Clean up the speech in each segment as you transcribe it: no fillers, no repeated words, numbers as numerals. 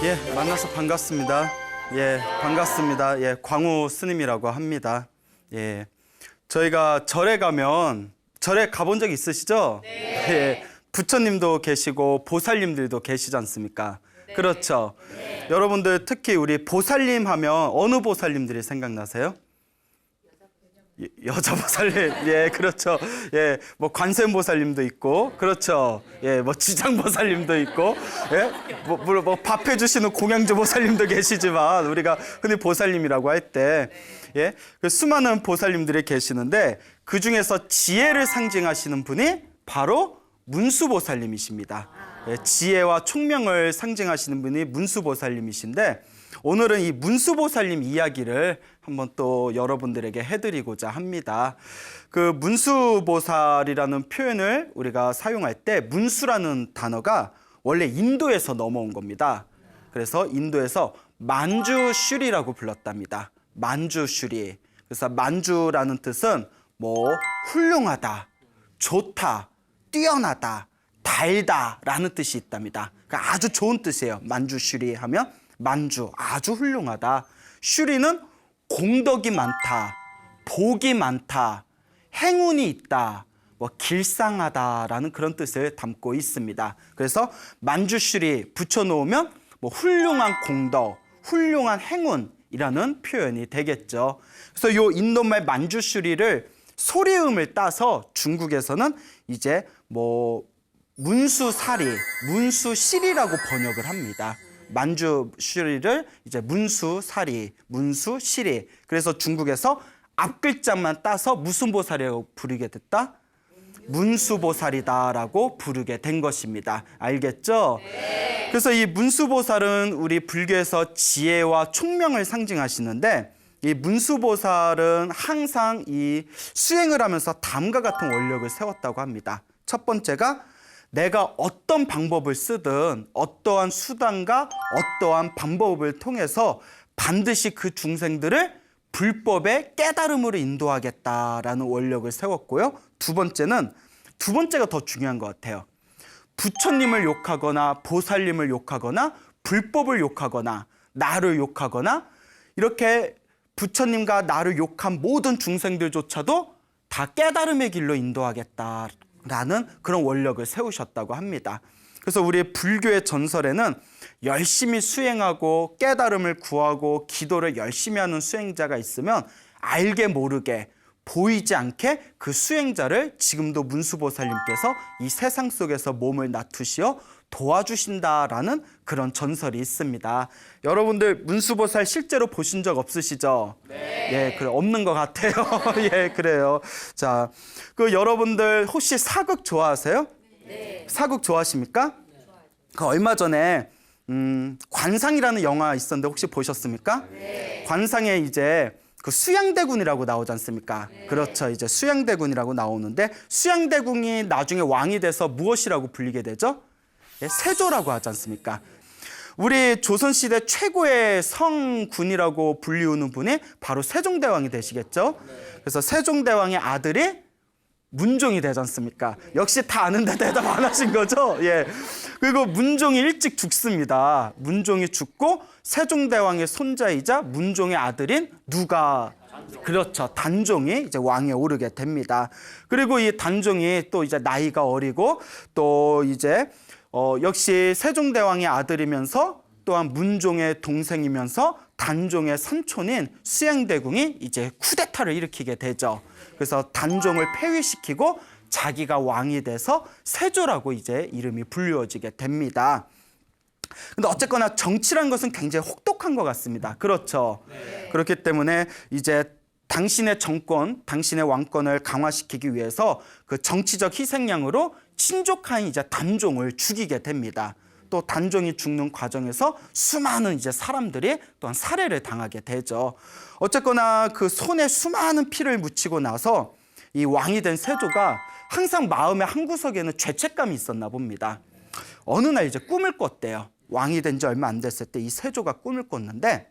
예, 만나서 반갑습니다. 예, 반갑습니다. 예, 광우 스님이라고 합니다. 예, 저희가 절에 가면, 절에 가본 적 있으시죠? 네. 예, 부처님도 계시고 보살님들도 계시지 않습니까? 네. 그렇죠. 네. 여러분들 특히 우리 보살님 하면 어느 보살님들이 생각나세요? 여자 보살님, 예, 그렇죠. 예, 뭐 관세음보살님도 있고, 그렇죠. 예, 뭐 지장보살님도 있고, 예, 뭐 밥 해주시는 공양주 보살님도 계시지만 우리가 흔히 보살님이라고 할 때, 예, 그 수많은 보살님들이 계시는데 그 중에서 지혜를 상징하시는 분이 바로 문수보살님이십니다. 예, 지혜와 총명을 상징하시는 분이 문수보살님이신데. 오늘은 이 문수보살님 이야기를 한번 또 여러분들에게 해드리고자 합니다. 그 문수보살이라는 표현을 우리가 사용할 때 문수라는 단어가 원래 인도에서 넘어온 겁니다. 그래서 인도에서 만주슈리라고 불렀답니다. 만주슈리. 그래서 만주라는 뜻은 뭐 훌륭하다, 좋다, 뛰어나다, 달다라는 뜻이 있답니다. 그러니까 아주 좋은 뜻이에요. 만주슈리 하면 만주, 아주 훌륭하다. 슈리는 공덕이 많다, 복이 많다, 행운이 있다, 뭐 길상하다라는 그런 뜻을 담고 있습니다. 그래서 만주슈리 붙여놓으면 뭐 훌륭한 공덕, 훌륭한 행운이라는 표현이 되겠죠. 그래서 요 인도말 만주슈리를 소리음을 따서 중국에서는 이제 뭐 문수사리, 문수실이라고 번역을 합니다. 만주슈리를 이제 문수사리, 문수시리. 그래서 중국에서 앞글자만 따서 무슨 보살이라고 부르게 됐다? 문수보살이다라고 부르게 된 것입니다. 알겠죠? 네. 그래서 이 문수보살은 우리 불교에서 지혜와 총명을 상징하시는데, 이 문수보살은 항상 이 수행을 하면서 다음과 같은 원력을 세웠다고 합니다. 첫 번째가 내가 어떤 방법을 쓰든 어떠한 수단과 어떠한 방법을 통해서 반드시 그 중생들을 불법의 깨달음으로 인도하겠다라는 원력을 세웠고요. 두 번째가 더 중요한 것 같아요. 부처님을 욕하거나 보살님을 욕하거나 불법을 욕하거나 나를 욕하거나 이렇게 부처님과 나를 욕한 모든 중생들조차도 다 깨달음의 길로 인도하겠다 라는 그런 원력을 세우셨다고 합니다. 그래서 우리 불교의 전설에는 열심히 수행하고 깨달음을 구하고 기도를 열심히 하는 수행자가 있으면 알게 모르게 보이지 않게 그 수행자를 지금도 문수보살님께서 이 세상 속에서 몸을 나투시어 도와주신다라는 그런 전설이 있습니다. 여러분들 문수보살 실제로 보신 적 없으시죠? 네. 예, 그래 없는 것 같아요. 예, 그래요. 자, 그 여러분들 혹시 사극 좋아하세요? 네. 사극 좋아하십니까? 네. 그 얼마 전에 관상이라는 영화 있었는데 혹시 보셨습니까? 네. 관상에 이제 그 수양대군이라고 나오지 않습니까? 네. 그렇죠. 이제 수양대군이라고 나오는데 수양대군이 나중에 왕이 돼서 무엇이라고 불리게 되죠? 예, 세조라고 하지 않습니까? 우리 조선시대 최고의 성군이라고 불리우는 분이 바로 세종대왕이 되시겠죠? 그래서 세종대왕의 아들이 문종이 되지 않습니까? 역시 다 아는데 대답 안 하신 거죠? 예. 그리고 문종이 일찍 죽습니다. 문종이 죽고 세종대왕의 손자이자 문종의 아들인 누가? 그렇죠. 단종이 이제 왕에 오르게 됩니다. 그리고 이 단종이 또 이제 나이가 어리고 또 이제 역시 세종대왕의 아들이면서 또한 문종의 동생이면서 단종의 삼촌인 수양대궁이 이제 쿠데타를 일으키게 되죠. 그래서 단종을 폐위시키고 자기가 왕이 돼서 세조라고 이제 이름이 불리워지게 됩니다. 근데 어쨌거나 정치란 것은 굉장히 혹독한 것 같습니다. 그렇죠. 네. 그렇기 때문에 이제 당신의 정권, 당신의 왕권을 강화시키기 위해서 그 정치적 희생양으로 친족한 이제 단종을 죽이게 됩니다. 또 단종이 죽는 과정에서 수많은 이제 사람들이 또한 살해를 당하게 되죠. 어쨌거나 그 손에 수많은 피를 묻히고 나서 이 왕이 된 세조가 항상 마음의 한 구석에는 죄책감이 있었나 봅니다. 어느 날 이제 꿈을 꿨대요. 왕이 된 지 얼마 안 됐을 때 이 세조가 꿈을 꿨는데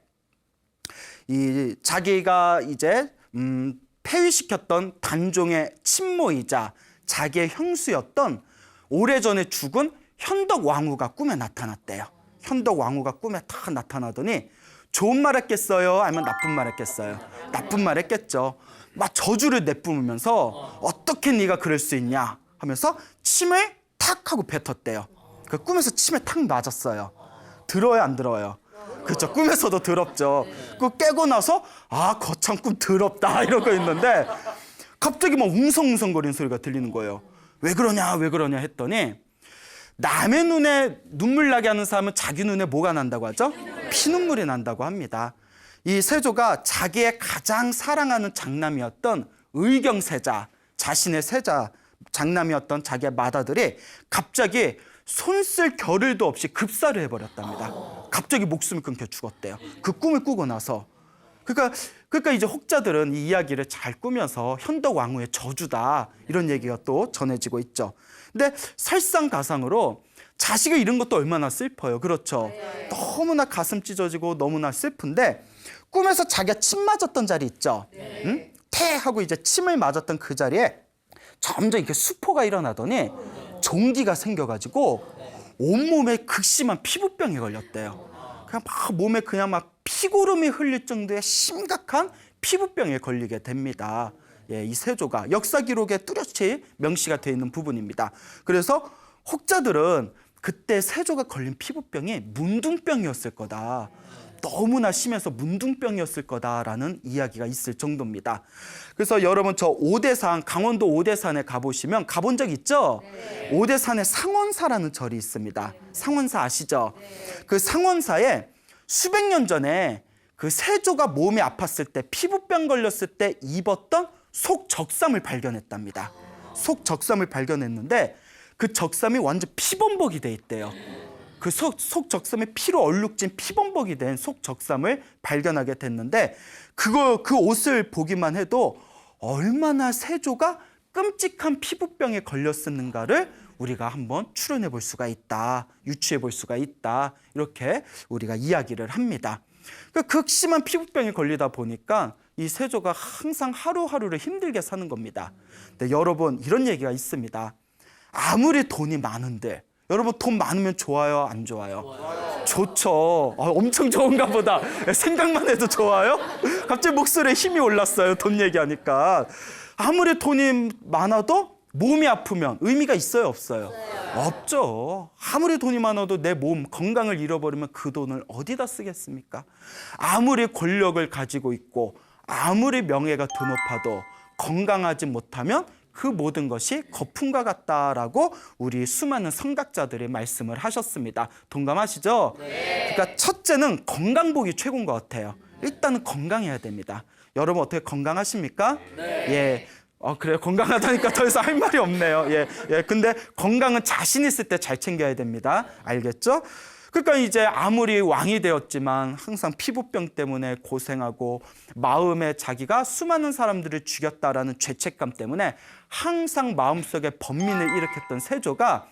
이 자기가 이제 폐위시켰던 단종의 친모이자 자기의 형수였던 오래전에 죽은 현덕 왕후가 꿈에 나타났대요. 현덕 왕후가 꿈에 탁 나타나더니 좋은 말 했겠어요? 아니면 나쁜 말 했겠어요? 나쁜 말 했겠죠. 막 저주를 내뿜으면서 어떻게 네가 그럴 수 있냐 하면서 침을 탁 하고 뱉었대요. 그 꿈에서 침에 탁 맞았어요. 들어요, 안 들어요? 그렇죠. 꿈에서도 더럽죠. 그 깨고 나서 아, 거참 꿈 더럽다 이러고 있는데 갑자기 막 웅성웅성거리는 소리가 들리는 거예요. 왜 그러냐 했더니 남의 눈에 눈물 나게 하는 사람은 자기 눈에 뭐가 난다고 하죠? 피눈물이 난다고 합니다. 이 세조가 자기의 가장 사랑하는 장남이었던 의경세자, 자신의 세자 장남이었던 자기의 맏아들이 갑자기 손 쓸 겨를도 없이 급사를 해버렸답니다. 갑자기 목숨을 끊겨 죽었대요. 그 꿈을 꾸고 나서. 그러니까 이제 혹자들은 이 이야기를 잘 꾸며서 현덕 왕후의 저주다 이런 얘기가 또 전해지고 있죠. 근데 설상가상으로 자식을 잃은 것도 얼마나 슬퍼요. 그렇죠. 너무나 가슴 찢어지고 너무나 슬픈데 꿈에서 자기가 침 맞았던 자리 있죠. 응? 태 하고 이제 침을 맞았던 그 자리에 점점 이렇게 수포가 일어나더니 종기가 생겨가지고 온몸에 극심한 피부병에 걸렸대요. 그냥 막 몸에 그냥 막 피고름이 흘릴 정도의 심각한 피부병에 걸리게 됩니다. 예, 이 세조가 역사 기록에 뚜렷이 명시가 되어 있는 부분입니다. 그래서 혹자들은 그때 세조가 걸린 피부병이 문둥병이었을 거다. 너무나 심해서 문둥병이었을 거다라는 이야기가 있을 정도입니다. 그래서 여러분 저 오대산, 강원도 오대산에 가보시면 가본 적 있죠? 네. 오대산에 상원사라는 절이 있습니다. 상원사 아시죠? 네. 그 상원사에 수백 년 전에 그 세조가 몸이 아팠을 때 피부병 걸렸을 때 입었던 속적삼을 발견했답니다. 속적삼을 발견했는데 그 적삼이 완전 피범벅이 돼 있대요. 그 속적삼에 피로 얼룩진 피범벅이 된 속적삼을 발견하게 됐는데 그 옷을 보기만 해도 얼마나 세조가 끔찍한 피부병에 걸렸었는가를 우리가 한번 추론해 볼 수가 있다, 유추해 볼 수가 있다 이렇게 우리가 이야기를 합니다. 그 극심한 피부병에 걸리다 보니까 이 세조가 항상 하루하루를 힘들게 사는 겁니다. 근데 여러분 이런 얘기가 있습니다. 아무리 돈이 많은데 여러분 돈 많으면 좋아요, 안 좋아요? 좋죠. 엄청 좋은가 보다. 생각만 해도 좋아요? 갑자기 목소리에 힘이 올랐어요. 돈 얘기하니까. 아무리 돈이 많아도 몸이 아프면 의미가 있어요, 없어요? 없죠. 아무리 돈이 많아도 내 몸, 건강을 잃어버리면 그 돈을 어디다 쓰겠습니까? 아무리 권력을 가지고 있고 아무리 명예가 드높아도 건강하지 못하면 그 모든 것이 거품과 같다라고 우리 수많은 성각자들이 말씀을 하셨습니다. 동감하시죠? 네. 그러니까 첫째는 건강복이 최고인 것 같아요. 일단은 건강해야 됩니다. 여러분 어떻게 건강하십니까? 네. 예. 그래요. 건강하다니까 더 이상 할 말이 없네요. 예. 근데 건강은 자신 있을 때 잘 챙겨야 됩니다. 알겠죠? 그러니까 이제 아무리 왕이 되었지만 항상 피부병 때문에 고생하고 마음에 자기가 수많은 사람들을 죽였다라는 죄책감 때문에 항상 마음속에 번민을 일으켰던 세조가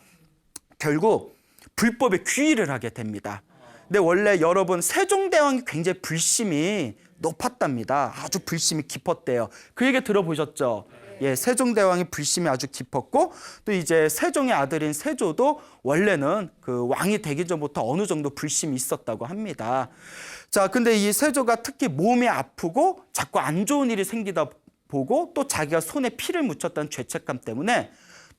결국 불법에 귀의를 하게 됩니다. 근데 원래 여러분 세종대왕이 굉장히 불심이 높았답니다. 아주 불심이 깊었대요. 그 얘기 들어보셨죠? 예, 세종대왕이 불심이 아주 깊었고 또 이제 세종의 아들인 세조도 원래는 그 왕이 되기 전부터 어느 정도 불심이 있었다고 합니다. 자, 근데 이 세조가 특히 몸이 아프고 자꾸 안 좋은 일이 생기다 보고 또 자기가 손에 피를 묻혔다는 죄책감 때문에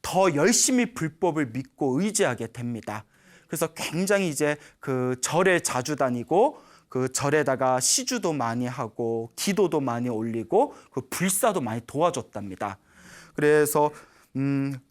더 열심히 불법을 믿고 의지하게 됩니다. 그래서 굉장히 이제 그 절에 자주 다니고 그 절에다가 시주도 많이 하고 기도도 많이 올리고 그 불사도 많이 도와줬답니다. 그래서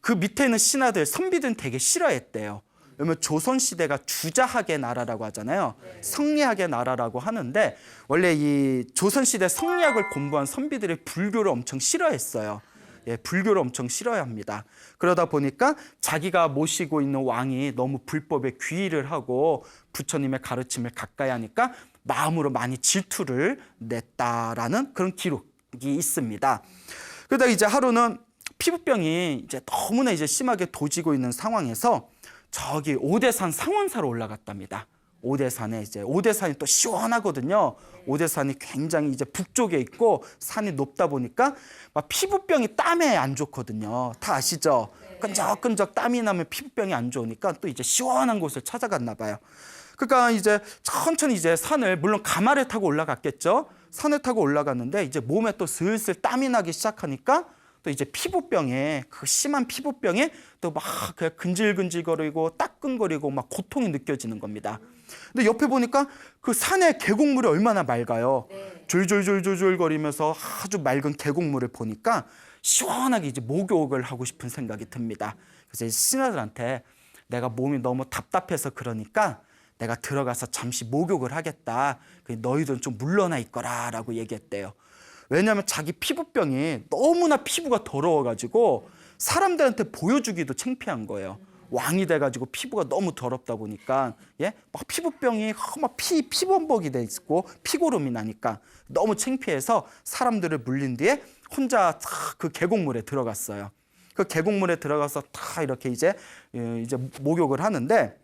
그 밑에 있는 신하들, 선비들은 되게 싫어했대요. 왜냐면 조선시대가 주자학의 나라라고 하잖아요. 성리학의 나라라고 하는데 원래 이 조선시대 성리학을 공부한 선비들이 불교를 엄청 싫어했어요. 예, 불교를 엄청 싫어합니다. 그러다 보니까 자기가 모시고 있는 왕이 너무 불법에 귀의를 하고 부처님의 가르침을 가까이 하니까 마음으로 많이 질투를 냈다라는 그런 기록이 있습니다. 그러다 이제 하루는 피부병이 이제 너무나 이제 심하게 도지고 있는 상황에서 저기 오대산 상원사로 올라갔답니다. 오대산에 이제 오대산이 또 시원하거든요. 오대산이 굉장히 이제 북쪽에 있고 산이 높다 보니까 막 피부병이 땀에 안 좋거든요. 다 아시죠? 끈적끈적 땀이 나면 피부병이 안 좋으니까 또 이제 시원한 곳을 찾아갔나 봐요. 그러니까 이제 천천히 이제 산을, 물론 가마를 타고 올라갔겠죠. 산을 타고 올라갔는데 이제 몸에 또 슬슬 땀이 나기 시작하니까 또 이제 피부병에, 그 심한 피부병에 또 막 그냥 근질근질거리고 따끔거리고 막 고통이 느껴지는 겁니다. 근데 옆에 보니까 그 산의 계곡물이 얼마나 맑아요. 졸졸졸졸졸 거리면서 아주 맑은 계곡물을 보니까 시원하게 이제 목욕을 하고 싶은 생각이 듭니다. 그래서 신하들한테 내가 몸이 너무 답답해서 그러니까 내가 들어가서 잠시 목욕을 하겠다. 너희들은 좀 물러나 있거라 라고 얘기했대요. 왜냐하면 자기 피부병이 너무나 피부가 더러워가지고 사람들한테 보여주기도 창피한 거예요. 왕이 돼가지고 피부가 너무 더럽다 보니까 막 피부병이 막 피범벅이 돼 있고 피고름이 나니까 너무 창피해서 사람들을 물린 뒤에 혼자 그 계곡물에 들어갔어요. 그 계곡물에 들어가서 다 이렇게 이제 목욕을 하는데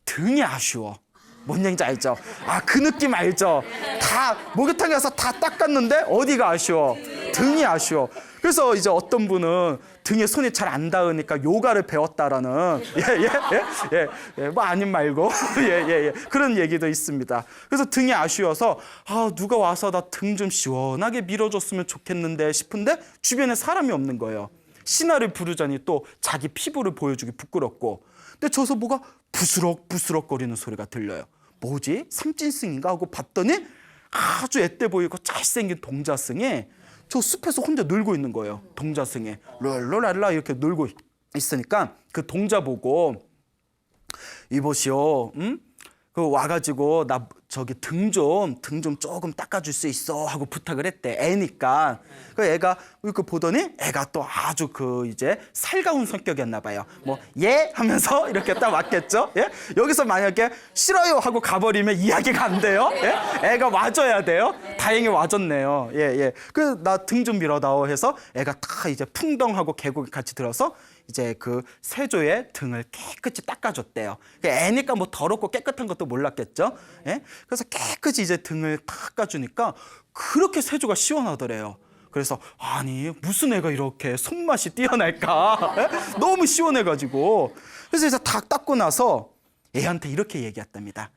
등이 아쉬워. 뭔 얘기인지 알죠? 그 느낌 알죠? 다 목욕탕에 가서 다 닦았는데 어디가 아쉬워? 등이 아쉬워. 그래서 이제 어떤 분은 등에 손이 잘 안 닿으니까 요가를 배웠다라는 뭐 아님 말고 그런 얘기도 있습니다. 그래서 등이 아쉬워서 누가 와서 나 등 좀 시원하게 밀어줬으면 좋겠는데 싶은데 주변에 사람이 없는 거예요. 신하를 부르자니 또 자기 피부를 보여주기 부끄럽고. 근데 저서 뭐가 부스럭부스럭 거리는 소리가 들려요. 뭐지? 삼진승인가 하고 봤더니 아주 앳돼 보이고 잘생긴 동자승이 저 숲에서 혼자 놀고 있는 거예요. 동자승이 랄랄랄라 이렇게 놀고 있으니까 그 동자 보고 이보시오, 그 와가지고 나 저기 등 좀 조금 닦아줄 수 있어 하고 부탁을 했대. 애니까. 그 애가 이렇게 보더니 애가 또 아주 그 이제 살가운 성격이었나 봐요. 뭐 예 하면서 이렇게 딱 왔겠죠. 예? 여기서 만약에 싫어요 하고 가버리면 이야기가 안 돼요. 예? 애가 와줘야 돼요. 다행히 와줬네요. 예. 그 나 등 좀 밀어다오 해서 애가 다 이제 풍덩하고 계곡에 같이 들어서 이제 그 세조의 등을 깨끗이 닦아줬대요. 애니까 뭐 더럽고 깨끗한 것도 몰랐겠죠. 예? 그래서 깨끗이 이제 등을 닦아주니까 그렇게 세조가 시원하더래요. 그래서 아니 무슨 애가 이렇게 손맛이 뛰어날까? 예? 너무 시원해가지고. 그래서 이제 다 닦고 나서 애한테 이렇게 얘기했답니다.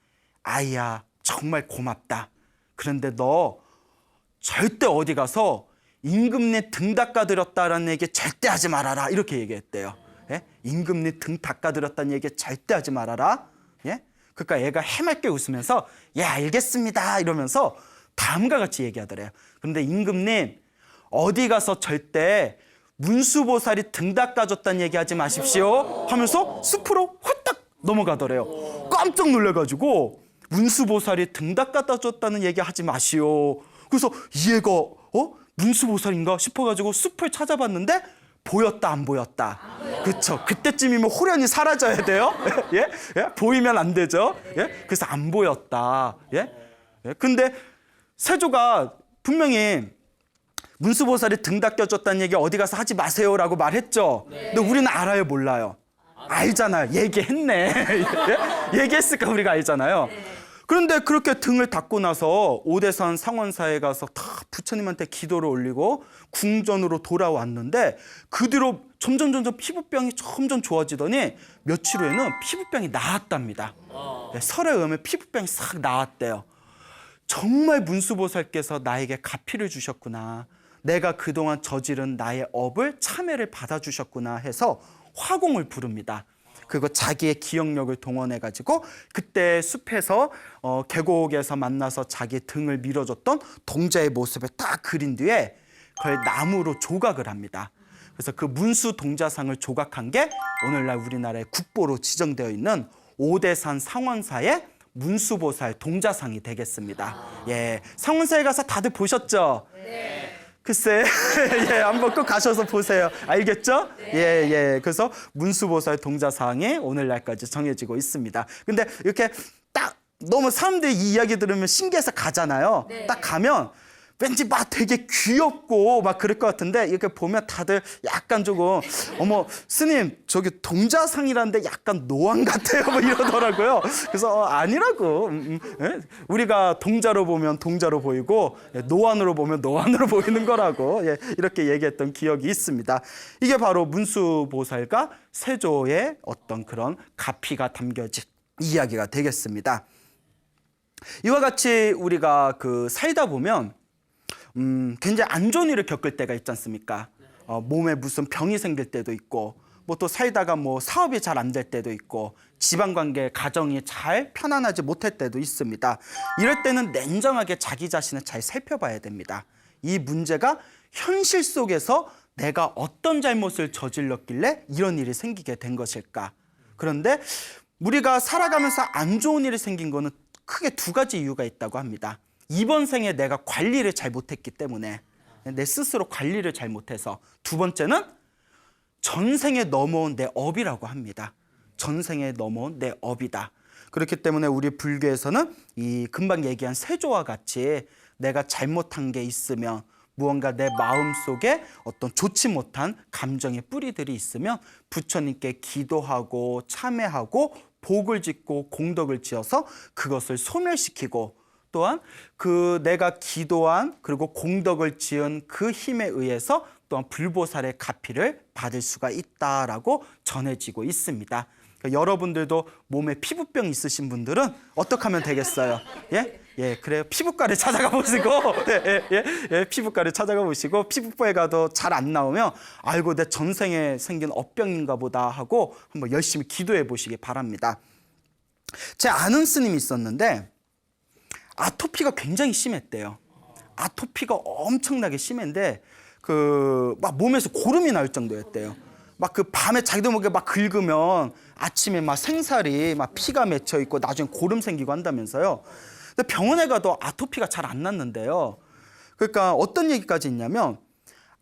아이야 정말 고맙다. 그런데 너 절대 어디 가서 임금님 등 닦아드렸다라는 얘기 절대 하지 말아라. 이렇게 얘기했대요. 예? 임금님 등 닦아드렸다는 얘기 절대 하지 말아라. 예? 그러니까 애가 해맑게 웃으면서 예 알겠습니다 이러면서 다음과 같이 얘기하더래요. 그런데 임금님 어디 가서 절대 문수보살이 등 닦아줬다는 얘기 하지 마십시오 하면서 숲으로 홀딱 넘어가더래요. 깜짝 놀라가지고 문수보살이 등 닦아줬다는 얘기 하지 마시오. 그래서 이 애가 문수보살인가 싶어가지고 숲을 찾아봤는데 보였다 안 보였다. 그렇죠. 그때쯤이면 호련이 사라져야 돼요. 예? 보이면 안 되죠. 예? 그래서 안 보였다. 예? 근데 세조가 분명히 문수보살이 등 닦여줬다는 얘기 어디 가서 하지 마세요라고 말했죠. 근데 우리는 알아요, 몰라요? 알잖아요. 얘기했네. 예? 얘기했으니까 우리가 알잖아요. 그런데 그렇게 등을 닦고 나서 오대산 상원사에 가서 다 부처님한테 기도를 올리고 궁전으로 돌아왔는데 그 뒤로 점점 피부병이 점점 좋아지더니 며칠 후에는 피부병이 나았답니다. 설에 의하면 피부병이 싹 나았대요. 정말 문수보살께서 나에게 가피를 주셨구나. 내가 그동안 저지른 나의 업을 참회를 받아주셨구나 해서 화공을 부릅니다. 그리고 자기의 기억력을 동원해가지고 그때 숲에서 계곡에서 만나서 자기 등을 밀어줬던 동자의 모습을 딱 그린 뒤에 그걸 나무로 조각을 합니다. 그래서 그 문수 동자상을 조각한 게 오늘날 우리나라의 국보로 지정되어 있는 오대산 상원사의 문수보살 동자상이 되겠습니다. 예, 상원사에 가서 다들 보셨죠? 네. 글쎄, 예, 한번 꼭 가셔서 보세요. 알겠죠? 네. 예. 그래서 문수보살 동자상이 오늘날까지 정해지고 있습니다. 근데 이렇게 딱 너무 사람들이 이 이야기 들으면 신기해서 가잖아요. 네. 딱 가면 왠지 막 되게 귀엽고 막 그럴 것 같은데 이렇게 보면 다들 약간 조금 어머 스님 저기 동자상이라는데 약간 노안 같아요 뭐 이러더라고요. 그래서 아니라고 우리가 동자로 보면 동자로 보이고 노안으로 보면 노안으로 보이는 거라고 이렇게 얘기했던 기억이 있습니다. 이게 바로 문수보살과 세조의 어떤 그런 가피가 담겨진 이야기가 되겠습니다. 이와 같이 우리가 살다 보면 굉장히 안 좋은 일을 겪을 때가 있지 않습니까? 몸에 무슨 병이 생길 때도 있고, 뭐 또 살다가 뭐 사업이 잘 안 될 때도 있고, 집안관계, 가정이 잘 편안하지 못할 때도 있습니다. 이럴 때는 냉정하게 자기 자신을 잘 살펴봐야 됩니다. 이 문제가 현실 속에서 내가 어떤 잘못을 저질렀길래 이런 일이 생기게 된 것일까? 그런데 우리가 살아가면서 안 좋은 일이 생긴 거는 크게 두 가지 이유가 있다고 합니다. 이번 생에 내가 관리를 잘 못했기 때문에, 내 스스로 관리를 잘 못해서. 두 번째는 전생에 넘어온 내 업이라고 합니다. 전생에 넘어온 내 업이다. 그렇기 때문에 우리 불교에서는 이 금방 얘기한 세조와 같이 내가 잘못한 게 있으면, 무언가 내 마음속에 어떤 좋지 못한 감정의 뿌리들이 있으면 부처님께 기도하고 참회하고 복을 짓고 공덕을 지어서 그것을 소멸시키고, 또한 내가 기도한 그리고 공덕을 지은 그 힘에 의해서 또한 불보살의 가피를 받을 수가 있다라고 전해지고 있습니다. 그러니까 여러분들도 몸에 피부병 있으신 분들은 어떻게 하면 되겠어요? 그래요. 피부과를 찾아가 보시고, 피부과를 찾아가 보시고, 피부과에 가도 잘 안 나오면, 아이고, 내 전생에 생긴 업병인가 보다 하고 한번 열심히 기도해 보시기 바랍니다. 제 아는 스님이 있었는데, 아토피가 굉장히 심했대요. 아토피가 엄청나게 심한데, 막 몸에서 고름이 나올 정도였대요. 막 밤에 자기도 모르게 막 긁으면 아침에 막 생살이 막 피가 맺혀 있고 나중에 고름 생기고 한다면서요. 근데 병원에 가도 아토피가 잘 안 낫는데요. 그러니까 어떤 얘기까지 있냐면,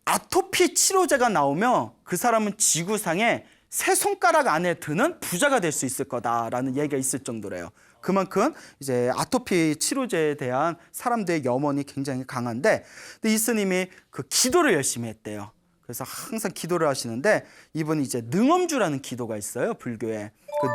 아토피 치료제가 나오면 그 사람은 지구상에 세 손가락 안에 드는 부자가 될 수 있을 거다라는 얘기가 있을 정도래요. 그만큼 이제 아토피 치료제에 대한 사람들의 염원이 굉장히 강한데, 근데 이 스님이 기도를 열심히 했대요. 그래서 항상 기도를 하시는데, 이분이 이제 능엄주라는 기도가 있어요, 불교에.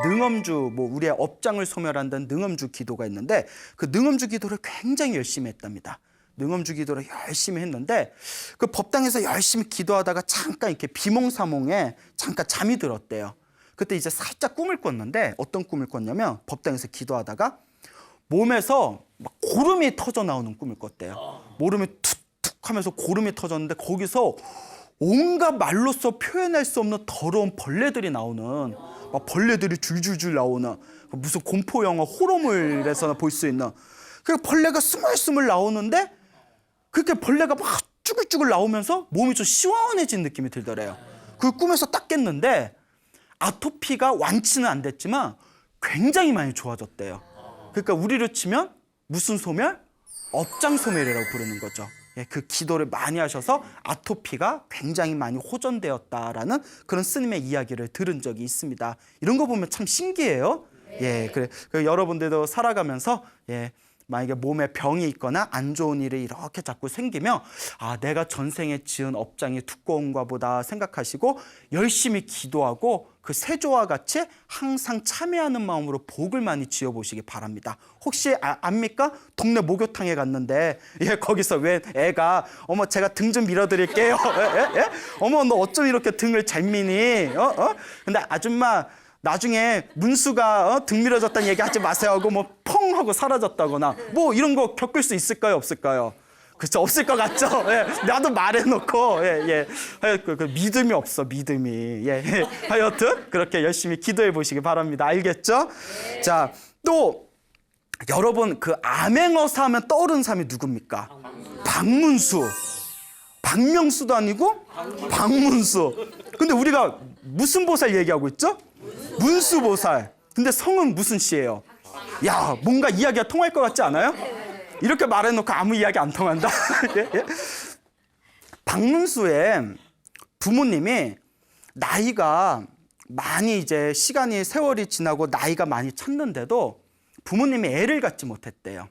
능엄주, 뭐 우리의 업장을 소멸한다는 능엄주 기도가 있는데, 그 능엄주 기도를 굉장히 열심히 했답니다. 능엄주 기도를 열심히 했는데, 법당에서 열심히 기도하다가 잠깐 이렇게 비몽사몽에 잠깐 잠이 들었대요. 그때 이제 살짝 꿈을 꿨는데, 어떤 꿈을 꿨냐면, 법당에서 기도하다가 몸에서 막 고름이 터져 나오는 꿈을 꿨대요. 모름이 툭툭 하면서 고름이 터졌는데, 거기서 온갖 말로써 표현할 수 없는 더러운 벌레들이 나오는, 막 벌레들이 줄줄줄 나오는, 무슨 공포 영화 호러물에서나 볼 수 있는, 그 벌레가 스물스물 나오는데, 그렇게 벌레가 막 쭈글쭈글 나오면서 몸이 좀 시원해진 느낌이 들더래요. 그 꿈에서 딱 깼는데, 아토피가 완치는 안 됐지만 굉장히 많이 좋아졌대요. 그러니까 우리로 치면 무슨 소멸? 업장 소멸이라고 부르는 거죠. 그 기도를 많이 하셔서 아토피가 굉장히 많이 호전되었다라는 그런 스님의 이야기를 들은 적이 있습니다. 이런 거 보면 참 신기해요. 그래. 여러분들도 살아가면서 만약에 몸에 병이 있거나 안 좋은 일이 이렇게 자꾸 생기면, 내가 전생에 지은 업장이 두꺼운가 보다 생각하시고 열심히 기도하고 그 세조와 같이 항상 참회하는 마음으로 복을 많이 지어보시기 바랍니다. 혹시 압니까? 동네 목욕탕에 갔는데 거기서 왜 애가 어머 제가 등 좀 밀어드릴게요. 어머 너 어쩜 이렇게 등을 잘 미니? 근데 아줌마 나중에 문수가 등 밀어졌다는 얘기 하지 마세요 하고 뭐 펑 하고 사라졌다거나 뭐 이런 거 겪을 수 있을까요? 없을까요? 그렇죠. 없을 것 같죠? 나도 말해놓고 그 믿음이 없어, 믿음이. 하여튼 그렇게 열심히 기도해 보시기 바랍니다. 알겠죠? 네. 자, 또 여러분 암행어사 하면 떠오르는 사람이 누굽니까? 박문수. 박명수도 아니고 박문수. 근데 우리가 무슨 보살 얘기하고 있죠? 문수보살. 근데 성은 무슨 씨예요? 야, 뭔가 이야기가 통할 것 같지 않아요? 이렇게 말해놓고 아무 이야기 안 통한다. 박문수의 부모님이 나이가 많이 이제 시간이 세월이 지나고 나이가 많이 찼는데도 부모님이 애를 갖지 못했대요.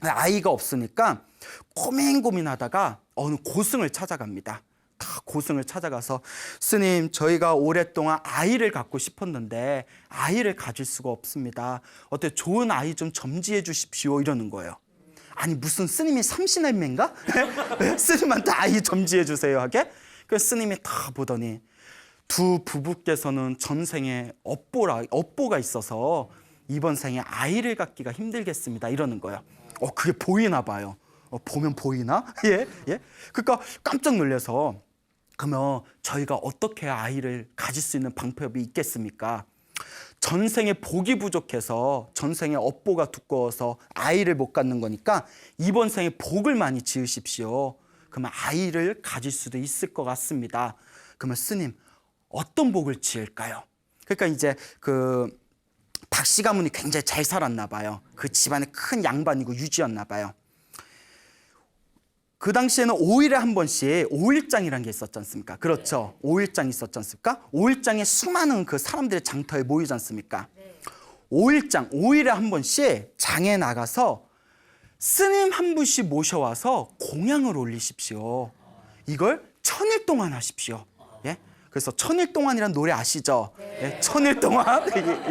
아이가 없으니까 고민하다가 어느 고승을 찾아갑니다. 고승을 찾아가서 스님 저희가 오랫동안 아이를 갖고 싶었는데 아이를 가질 수가 없습니다. 어때 좋은 아이 좀 점지해 주십시오 이러는 거예요. 아니 무슨 스님이 삼신할매인가? 스님한테 아이 점지해 주세요 하게? 그 스님이 다 보더니 두 부부께서는 전생에 업보가 있어서 이번 생에 아이를 갖기가 힘들겠습니다. 이러는 거예요. 그게 보이나 봐요. 보면 보이나? 예, 예. 그러니까 깜짝 놀라서 그러면 저희가 어떻게 아이를 가질 수 있는 방법이 있겠습니까? 전생에 복이 부족해서 전생에 업보가 두꺼워서 아이를 못 갖는 거니까 이번 생에 복을 많이 지으십시오. 그러면 아이를 가질 수도 있을 것 같습니다. 그러면 스님 어떤 복을 지을까요? 그러니까 이제 그 박씨 가문이 굉장히 잘 살았나 봐요. 그 집안의 큰 양반이고 유지였나 봐요. 그 당시에는 5일에 한 번씩 5일장이라는 게 있었지 않습니까? 그렇죠. 5일장이 있었지 않습니까? 5일장에 수많은 그 사람들의 장터에 모이지 않습니까? 5일장, 5일에 한 번씩 장에 나가서 스님 한 분씩 모셔와서 공양을 올리십시오. 이걸 1000일 동안 하십시오. 예? 그래서 1000일 동안이란 노래 아시죠? 예? 1000일 동안.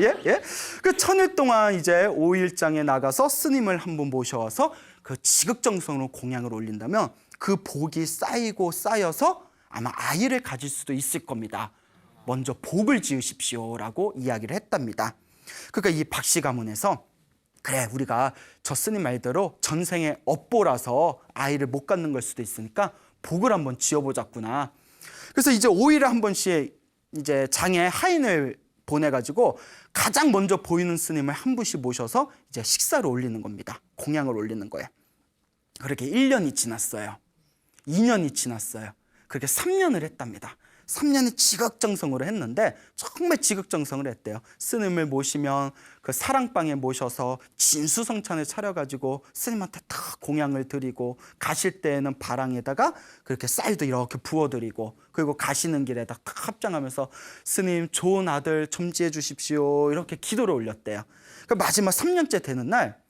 예? 예? 그 1000일 동안 이제 5일장에 나가서 스님을 한 분 모셔와서 그 지극정성으로 공양을 올린다면 그 복이 쌓이고 쌓여서 아마 아이를 가질 수도 있을 겁니다. 먼저 복을 지으십시오라고 이야기를 했답니다. 그러니까 이 박씨 가문에서 그래 우리가 저 스님 말대로 전생에 업보라서 아이를 못 갖는 걸 수도 있으니까 복을 한번 지어보자꾸나. 그래서 이제 5일에 한 번씩 이제 장에 하인을 보내가지고 가장 먼저 보이는 스님을 한 분씩 모셔서 이제 식사를 올리는 겁니다. 공양을 올리는 거예요. 그렇게 1년이 지났어요. 2년이 지났어요. 그렇게 3년을 했답니다. 3년을 지극정성으로 했는데 정말 지극정성을 했대요. 스님을 모시면 그 사랑방에 모셔서 진수성찬을 차려가지고 스님한테 다 공양을 드리고 가실 때에는 바랑에다가 그렇게 쌀도 이렇게 부어드리고 그리고 가시는 길에 다 합장하면서 스님 좋은 아들 점지해 주십시오 이렇게 기도를 올렸대요. 그 마지막 3년째 되는 날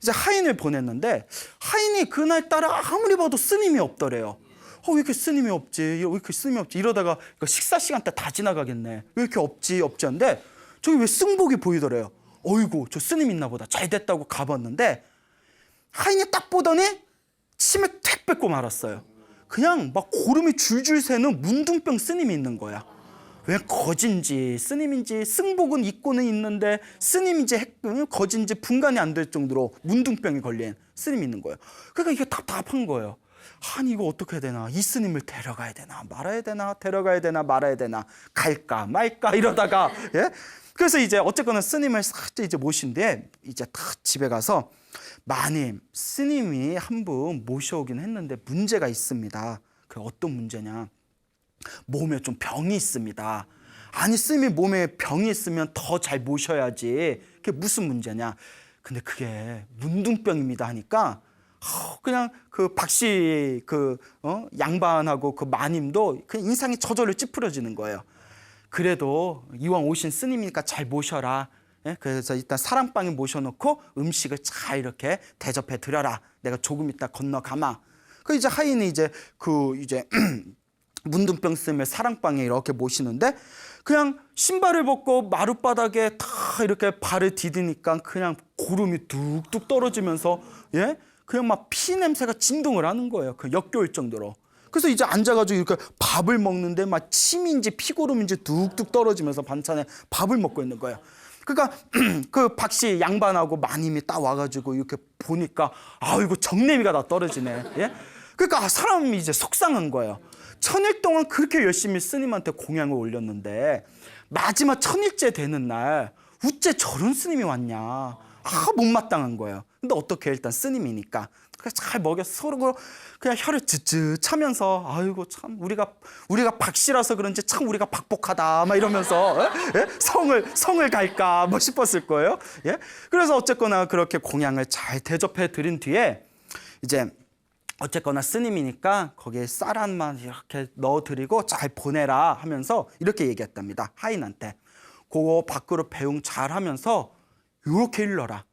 이제 하인을 보냈는데 하인이 그날따라 아무리 봐도 스님이 없더래요. 왜 이렇게 스님이 없지? 왜 이렇게 스님이 없지? 이러다가 식사 시간 때 다 지나가겠네. 왜 이렇게 없지? 한데 저기 왜 승복이 보이더래요. 어이구 저 스님 있나 보다. 잘 됐다고 가봤는데 하인이 딱 보더니 침에 택 뱉고 말았어요. 그냥 막 고름이 줄줄 새는 문둥병 스님이 있는 거야. 왜 거진지 스님인지 승복은 있고는 있는데 스님인지 거진지 분간이 안 될 정도로 문둥병이 걸린 스님이 있는 거예요. 그러니까 이게 답답한 거예요. 아니 이거 어떻게 해야 되나? 이 스님을 데려가야 되나 말아야 되나? 데려가야 되나 말아야 되나? 갈까 말까 이러다가 예? 그래서 이제 어쨌거나 스님을 살짝 이제 모신 뒤에 이제 딱 집에 가서 마님 스님이 한 분 모셔오긴 했는데 문제가 있습니다. 그 어떤 문제냐? 몸에 좀 병이 있습니다. 아니 스님이 몸에 병이 있으면 더 잘 모셔야지. 그게 무슨 문제냐? 근데 그게 문둥병입니다 하니까 그냥 그 박씨 양반하고 그 마님도 그냥 인상이 저절로 찌푸려지는 거예요. 그래도 이왕 오신 스님이니까 잘 모셔라. 예? 그래서 일단 사랑방에 모셔놓고 음식을 잘 이렇게 대접해 드려라. 내가 조금 있다 건너가마. 그 이제 하인이 이제 문둥병 스님을 사랑방에 이렇게 모시는데 그냥 신발을 벗고 마룻바닥에 다 이렇게 발을 디디니까 그냥 고름이 뚝뚝 떨어지면서 예? 그냥 막 피 냄새가 진동을 하는 거예요. 그 역겨울 정도로. 그래서 이제 앉아가지고 이렇게 밥을 먹는데 막 침인지 피고름인지 뚝뚝 떨어지면서 반찬에 밥을 먹고 있는 거예요. 그러니까 그 박씨 양반하고 마님이 딱 와가지고 이렇게 보니까 아이고 정내미가 다 떨어지네. 예? 그러니까 사람이 이제 속상한 거예요. 1000일 동안 그렇게 열심히 스님한테 공양을 올렸는데 마지막 1000일째 되는 날 어째 저런 스님이 왔냐. 못마땅한 거예요. 근데 어떻게 일단 스님이니까 잘 먹여서 서로 그냥 혀를 쯧쯧 차면서 아이고 참 우리가 박씨라서 그런지 참 우리가 박복하다 막 이러면서 예? 성을 갈까 뭐 싶었을 거예요. 예? 그래서 어쨌거나 그렇게 공양을 잘 대접해 드린 뒤에 이제 어쨌거나 스님이니까 거기에 쌀 한만 이렇게 넣어드리고 잘 보내라 하면서 이렇게 얘기했답니다. 하인한테 그거 밖으로 배웅 잘 하면서 이렇게 일러라.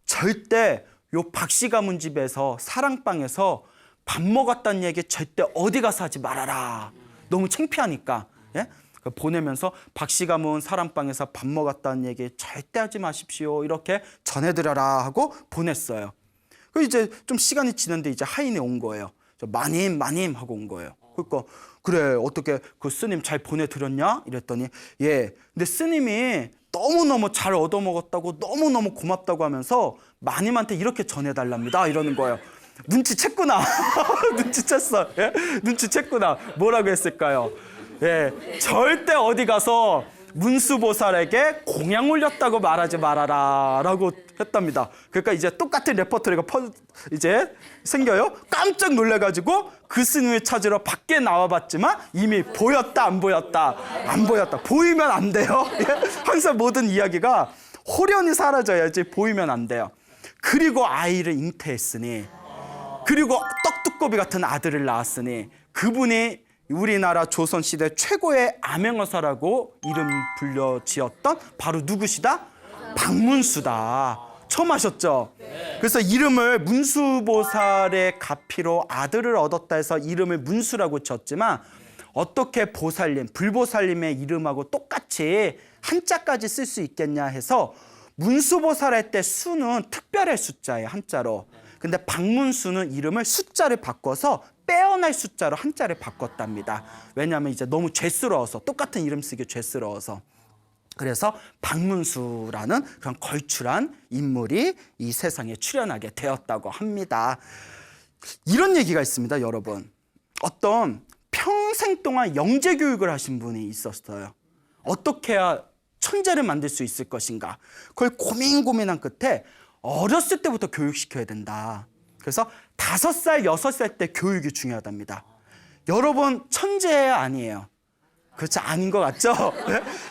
절대 요 박씨 가문 집에서 사랑방에서 밥 먹었다는 얘기 절대 어디 가서 하지 말아라. 너무 창피하니까. 예? 보내면서 박씨 가문 사랑방에서 밥 먹었다는 얘기 절대 하지 마십시오. 이렇게 전해드려라 하고 보냈어요. 그 이제 좀 시간이 지났는데 이제 하인이 온 거예요. 마님 하고 온 거예요. 그러니까 그래 어떻게 그 스님 잘 보내드렸냐? 이랬더니 예. 근데 스님이 너무너무 잘 얻어먹었다고 너무너무 고맙다고 하면서 마님한테 이렇게 전해달랍니다. 이러는 거예요. 눈치챘구나. 눈치챘어. 예? 눈치챘구나. 뭐라고 했을까요? 예, 절대 어디 가서 문수보살에게 공양 올렸다고 말하지 말아라 라고 했답니다. 그러니까 이제 똑같은 레퍼토리가 이제 생겨요. 깜짝 놀래가지고 그 스님을 찾으러 밖에 나와봤지만 이미 보였다 안 보였다. 안 보였다. 보이면 안 돼요. 항상 모든 이야기가 호련히 사라져야지 보이면 안 돼요. 그리고 아이를 잉태했으니, 그리고 떡두꺼비 같은 아들을 낳았으니, 그분이 우리나라 조선시대 최고의 암행어사라고 이름 불려지었던 바로 누구시다? 박문수다. 처음 하셨죠? 그래서 이름을 문수보살의 가피로 아들을 얻었다 해서 이름을 문수라고 지었지만, 어떻게 보살님, 불보살님의 이름하고 똑같이 한자까지 쓸 수 있겠냐 해서 문수보살 할 때 수는 특별의 숫자예요, 한자로. 근데 박문수는 이름을 숫자를 바꿔서 빼어날 숫자로 한자를 바꿨답니다. 왜냐하면 이제 너무 죄스러워서, 똑같은 이름 쓰기 죄스러워서. 그래서 박문수라는 그런 걸출한 인물이 이 세상에 출현하게 되었다고 합니다. 이런 얘기가 있습니다, 여러분. 어떤 평생 동안 영재 교육을 하신 분이 있었어요. 어떻게 해야 천재를 만들 수 있을 것인가. 그걸 고민한 끝에 어렸을 때부터 교육시켜야 된다. 그래서 5살, 6살 때 교육이 중요하답니다. 여러분 천재 아니에요. 그렇지, 아닌 것 같죠?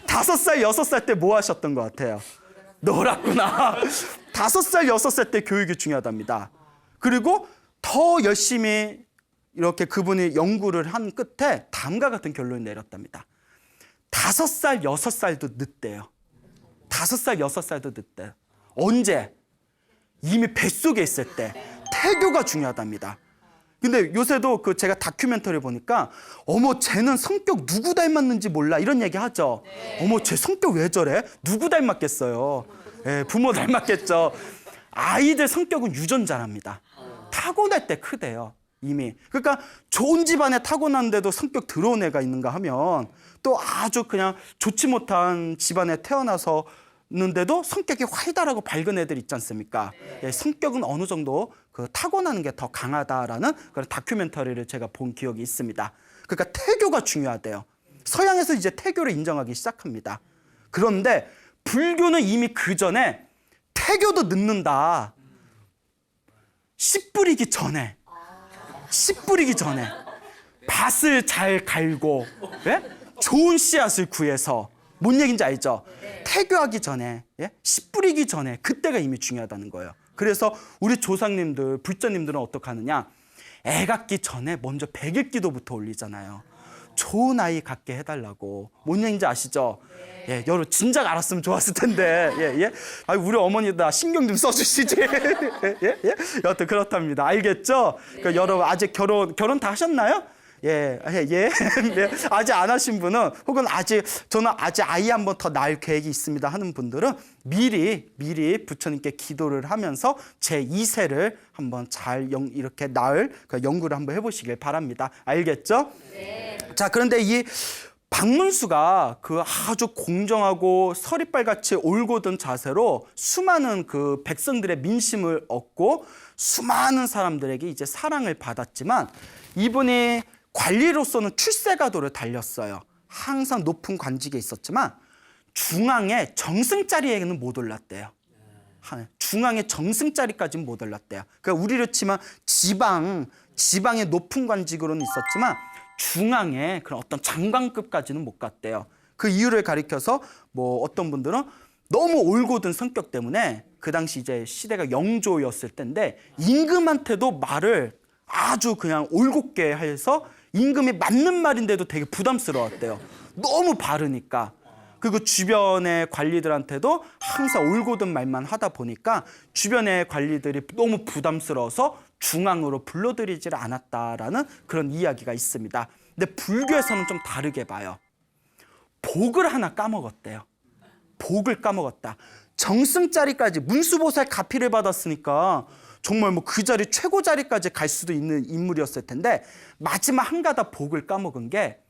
5살, 6살 때 뭐 하셨던 것 같아요? 놀았구나. 5살, 6살 때 교육이 중요하답니다. 그리고 더 열심히 이렇게 그분이 연구를 한 끝에 다음과 같은 결론을 내렸답니다. 5살, 6살도 늦대요. 5살, 6살도 늦대요. 언제? 이미 뱃속에 있을 때. 태교가 중요하답니다. 근데 요새도 그 제가 다큐멘터리 보니까 어머 쟤는 성격 누구 닮았는지 몰라 이런 얘기 하죠. 어머 쟤 성격 왜 저래? 누구 닮았겠어요? 예, 부모 닮았겠죠. 아이들 성격은 유전자랍니다. 타고날 때 크대요. 이미. 그러니까 좋은 집안에 타고났는데도 성격 더러운 애가 있는가 하면, 또 아주 그냥 좋지 못한 집안에 태어나서 는데도 성격이 활달하고 밝은 애들 있지 않습니까? 예, 성격은 어느 정도 그 타고나는 게 더 강하다라는 그런 다큐멘터리를 제가 본 기억이 있습니다. 그러니까 태교가 중요하대요. 서양에서 이제 태교를 인정하기 시작합니다. 그런데 불교는 이미 그 전에 태교도 늦는다. 씨 뿌리기 전에, 씨 뿌리기 전에 밭을 잘 갈고, 예? 좋은 씨앗을 구해서, 뭔 얘기인지 알죠? 태교하기 전에, 예? 씨 뿌리기 전에, 그때가 이미 중요하다는 거예요. 그래서 우리 조상님들, 불자님들은 어떻게 하느냐? 애 갖기 전에 먼저 100일 기도부터 올리잖아요. 좋은 아이 갖게 해달라고. 뭔 얘기인지 아시죠? 예, 여러분 진작 알았으면 좋았을 텐데. 예, 예. 아, 우리 어머니 나 신경 좀 써주시지. 예, 예. 여하튼 그렇답니다. 알겠죠? 그러니까 여러분 아직 결혼 다 하셨나요? 예, 예, 예. 아직 안 하신 분은, 혹은 저는 아직 아이 한 번 더 낳을 계획이 있습니다 하는 분들은 미리 부처님께 기도를 하면서 제 2세를 한번 잘 이렇게 낳을 연구를 한번 해보시길 바랍니다. 알겠죠? 네. 자, 그런데 이 박문수가 그 아주 공정하고 서리빨같이 올곧은 자세로 수많은 그 백성들의 민심을 얻고 수많은 사람들에게 이제 사랑을 받았지만, 이분이 관리로서는 출세가도를 달렸어요. 항상 높은 관직에 있었지만 중앙의 정승자리에는 못 올랐대요. 중앙의 정승자리까지는 못 올랐대요. 그러니까 우리로 치면 지방의 높은 관직으로는 있었지만 중앙의 그런 어떤 장관급까지는 못 갔대요. 그 이유를 가리켜서 뭐 어떤 분들은 너무 올곧은 성격 때문에, 그 당시 이제 시대가 영조였을 때인데 임금한테도 말을 아주 그냥 올곧게 해서 임금이 맞는 말인데도 되게 부담스러웠대요. 너무 바르니까. 그리고 주변의 관리들한테도 항상 올곧은 말만 하다 보니까 주변의 관리들이 너무 부담스러워서 중앙으로 불러들이질 않았다라는 그런 이야기가 있습니다. 근데 불교에서는 좀 다르게 봐요. 복을 하나 까먹었대요. 복을 까먹었다. 정승자리까지 문수보살 가피를 받았으니까 정말 뭐 그 자리 최고 자리까지 갈 수도 있는 인물이었을 텐데, 마지막 한 가닥 복을 까먹은 게